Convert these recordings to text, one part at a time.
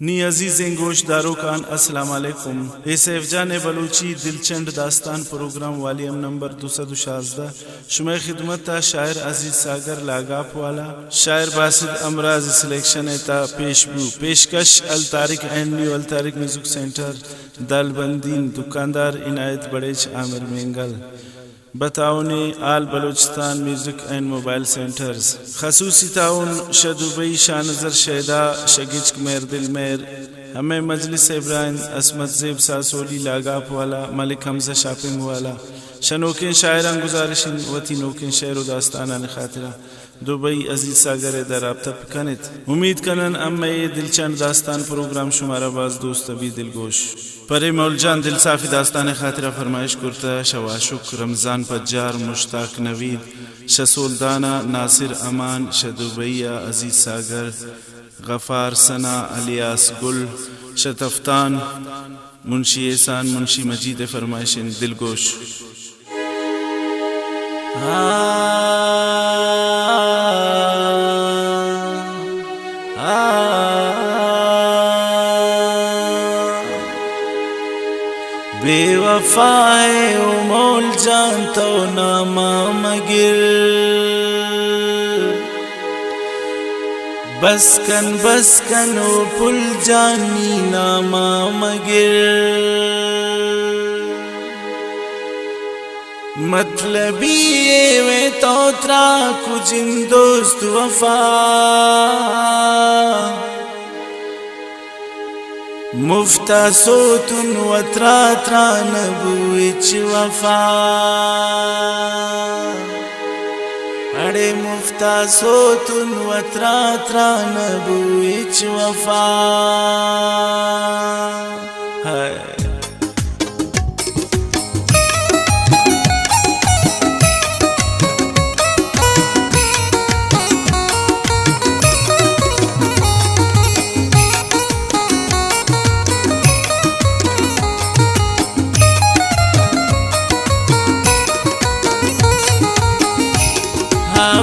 नी अजीज़ें गोशदारों कान अस्सलाम वालेकुम। एसएफ जाने बलूची दिलचंड दास्तान प्रोग्राम वालियम नंबर 216 शुमे खिदमत शायर अजीज सागर लागाप वाला शायर बासिद अमराज सिलेक्शन एता पेशबू पेशकश Al Tariq and new Al Tariq music centre Dalbandin दुकानदार इनायत बड़ेच आमिर मेंगल बताओने all Balochistan music and mobile centres खसूसी ताउन शदुबई शाहनजर शैदा शगिच मेर दिल मेर हमें मजलिस इब्राहिम असमत जेब सासोली लागाप वाला मलिक हमजा शॉपिंग वाला शनोकिन शायरान गुजारिशिन वती नोकिन शेर व दास्ताना खातिरा दुबई अजीज सागर दराब्ता कनित उम्मीद कनन अम्मे ये दिलचंद दास्तान प्रोग्राम शुमारा बाज दोस्त अभी दिलगोश परे मौलजान दिल साफी दास्तान खातिरा फरमाइश करता शवाशुक रमज़ान पज्जार मुश्ताक नवीद शसुल्ताना नासिर अमान शदुबैया अजीज सागर गफ़ार सना अलियास गुल शतफ्तान मुंशी एहसान मुंशी मजीद फरमाइशिन दिलगोश बेवफाए ओ मौल जान तो नामा मगिर बसकन ओ पुल जानी नामा मगिर मतलबी वे तो त्रा कुछ दोस्त वफा मुफ्ता सोतुन वत्रा त्रा नबुच वफा अरे मुफ्ता सोतुन वत्रा त्रा नबुच वफा है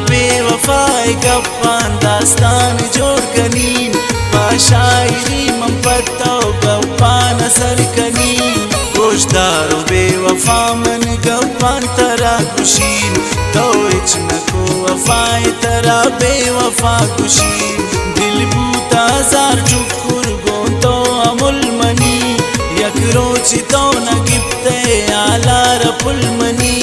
बेवफाई गप्पान दास्तान जोड़ कनीन बाशायरी मन पत्ता गप्पान असर कनीन गोशदारो बेवफा मन गप्पान तरा खुशीन तो इचनको वफाए तरा बेवफा खुशीन दिल बूता जार चुकुर गों तो अमुल मनी यक रोची तो न गिफ्ते आला रपुल मनी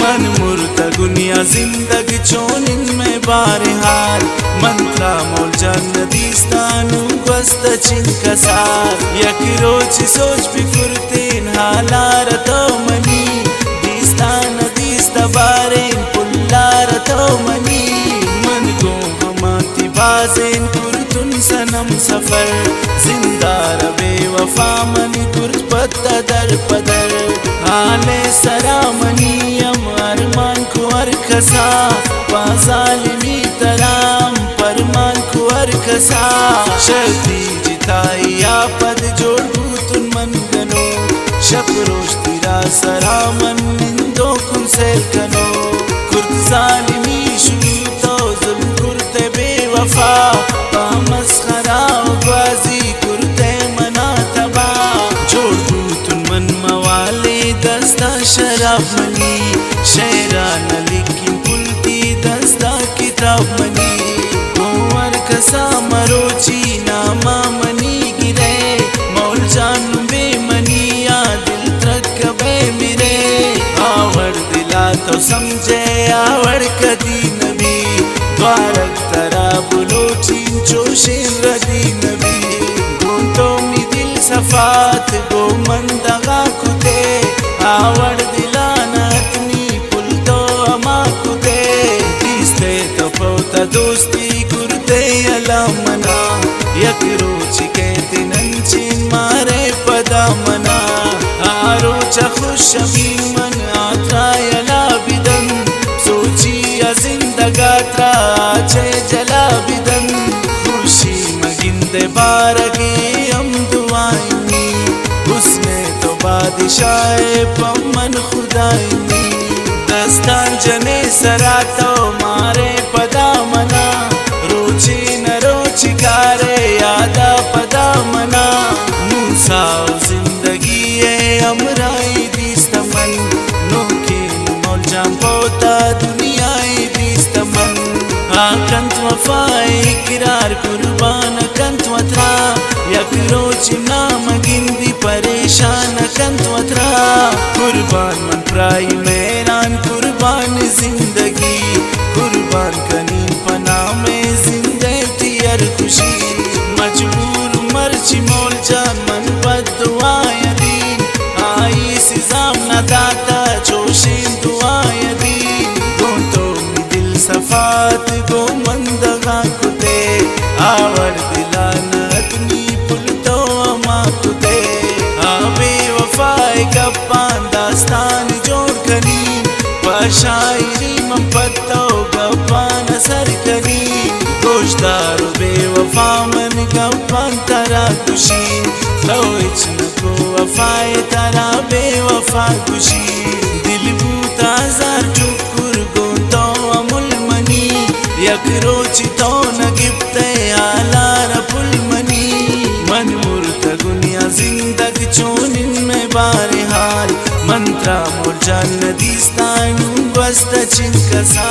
मन मुर्ता गुनिया जिंदगी चोनिन में बारहाल मंत्रा मोल जन्नतीस्तानु गस्त चिंकसार यक रोच सोच बिफुरतेन हालार तो मनी दीस्तान दीस्ता बारेन पुल्लार तो मनी मन गो हमाती बाजेन कुर्तुन सनम सफर जिंदार बेवफा मनी कुर्त पत्ता दर पदर हाले सरामनी अरमान को अरखसा बाजालिमी तराम परमान को अरखसा शक्ति जिताई आपद जोड़ भूतुन मन गनो शप रोश तिरा सरामन निंदो कुन सेल कनो कुर्त जालिमी शुरू तो जुल्म कुर्ते बेवफा पामस्खरा बाजी कुर्ते मना तबा जोड़ भूतुन मन मवाले दस्ता शराब मनी शेरा न लिखी पुलती दस्ता किताब मनी कुंवर कसा मरोची नामा मनी गिरे मौल जान बे मनिया दिल तक कबे मिरे आवड़ दिला तो समझे आवड़ कदी नबी द्वारक तरा बुलोची चोशेन रदी नबी गोटो मी दिल सफात गो मंदगा खुदे आवड़ दिला दोस्ती कुर्ते अलामना यक रोची कहते नंचिन मारे पदा मना आरोचा खुश मन आत्रा यला बिदन सोची जिंदगा त्रा छे जला बिदन खुशी मगिंदे बारगे हम दुआईनी उसने तो बादशाह पमन खुदाईनी दस्तान जने सरातो मारे पदा मना रोची न रोची कारे यादा पदा ची मोल जान मन बदुआय दीन आई सिजाम न दाता जोशिन दुआय दीन तो मी दिल सफात गो मंदगा कुते आवर दिलानत नी पुल तो अमा कुते आबे वफाए गप्पान दास्तान जोड़ करी शायरी में पत्तो गप्पान सर करी गोशदार बेवफा मन गप्पान तरा खुशी तो इचनको वफाए तरा बेवफा खुशी दिल बूता जार चुकुर गोतो अमुल मनी यक रोची तो न गिफ्ते आलार पुल मनी मन मुर्त गुनिया जिंदग चोनिन में बारे हाल मंत्रा मोर जान दिस्तान बस्त चिंकसा